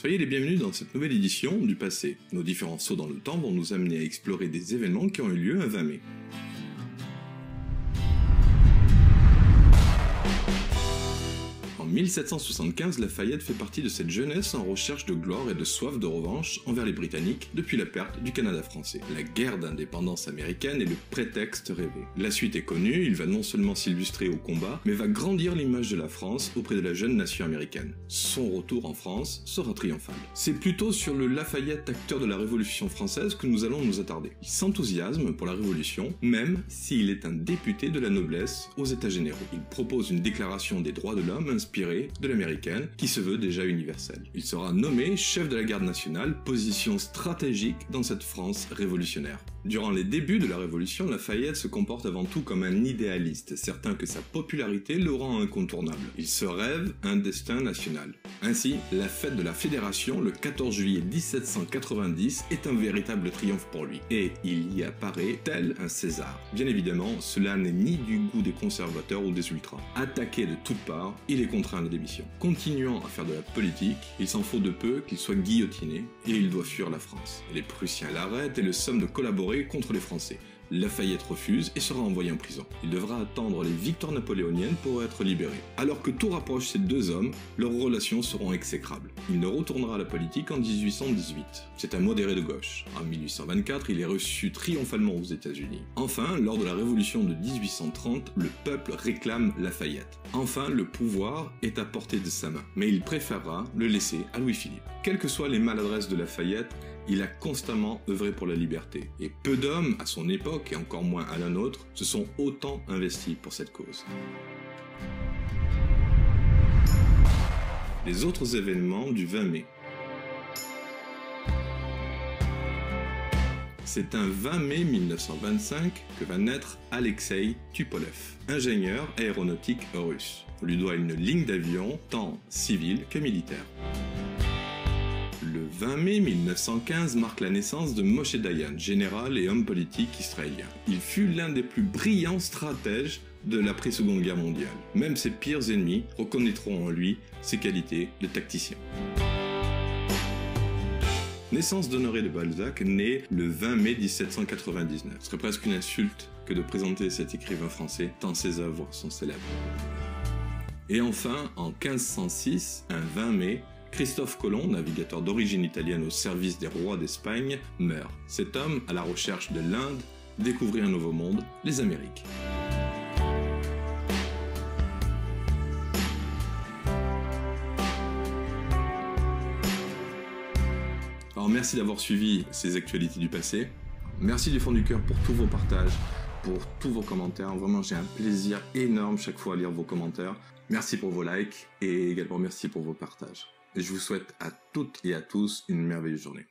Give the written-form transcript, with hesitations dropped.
Soyez les bienvenus dans cette nouvelle édition du passé. Nos différents sauts dans le temps vont nous amener à explorer des événements qui ont eu lieu un 20 mai. En 1775, Lafayette fait partie de cette jeunesse en recherche de gloire et de soif de revanche envers les Britanniques depuis la perte du Canada français. La guerre d'indépendance américaine est le prétexte rêvé. La suite est connue, il va non seulement s'illustrer au combat, mais va grandir l'image de la France auprès de la jeune nation américaine. Son retour en France sera triomphal. C'est plutôt sur le Lafayette, acteur de la Révolution française, que nous allons nous attarder. Il s'enthousiasme pour la Révolution, même s'il est un député de la noblesse aux États généraux. Il propose une déclaration des droits de l'homme inspirée de l'américaine, qui se veut déjà universelle. Il sera nommé chef de la garde nationale, position stratégique dans cette France révolutionnaire. Durant les débuts de la Révolution, Lafayette se comporte avant tout comme un idéaliste, certain que sa popularité le rend incontournable. Il se rêve un destin national. Ainsi, la fête de la Fédération, le 14 juillet 1790, est un véritable triomphe pour lui, et il y apparaît tel un César. Bien évidemment, cela n'est ni du goût des conservateurs ou des ultras. Attaqué de toutes parts, il est contraint à la démission. Continuant à faire de la politique, il s'en faut de peu qu'il soit guillotiné, et il doit fuir la France. Les Prussiens l'arrêtent et le somment de collaborer contre les Français. Lafayette refuse et sera envoyé en prison. Il devra attendre les victoires napoléoniennes pour être libéré. Alors que tout rapproche ces deux hommes, leurs relations seront exécrables. Il ne retournera à la politique en 1818. C'est un modéré de gauche. En 1824, il est reçu triomphalement aux États-Unis. Enfin, lors de la Révolution de 1830, le peuple réclame Lafayette. Enfin, le pouvoir est à portée de sa main. Mais il préférera le laisser à Louis-Philippe. Quelles que soient les maladresses de Lafayette, il a constamment œuvré pour la liberté. Et peu d'hommes, à son époque et encore moins à la nôtre, se sont autant investis pour cette cause. Les autres événements du 20 mai. C'est un 20 mai 1925 que va naître Alexeï Tupolev, ingénieur aéronautique russe. On lui doit une ligne d'avion tant civile que militaire. Le 20 mai 1915 marque la naissance de Moshe Dayan, général et homme politique israélien. Il fut l'un des plus brillants stratèges de l'après-Seconde Guerre mondiale. Même ses pires ennemis reconnaîtront en lui ses qualités de tacticien. Naissance d'Honoré de Balzac, né le 20 mai 1799. Ce serait presque une insulte que de présenter cet écrivain français, tant ses œuvres sont célèbres. Et enfin, en 1506, un 20 mai, Christophe Colomb, navigateur d'origine italienne au service des rois d'Espagne, meurt. Cet homme, à la recherche de l'Inde, découvrit un nouveau monde, les Amériques. Alors merci d'avoir suivi ces actualités du passé. Merci du fond du cœur pour tous vos partages, pour tous vos commentaires. Vraiment, j'ai un plaisir énorme chaque fois à lire vos commentaires. Merci pour vos likes et également merci pour vos partages. Et je vous souhaite à toutes et à tous une merveilleuse journée.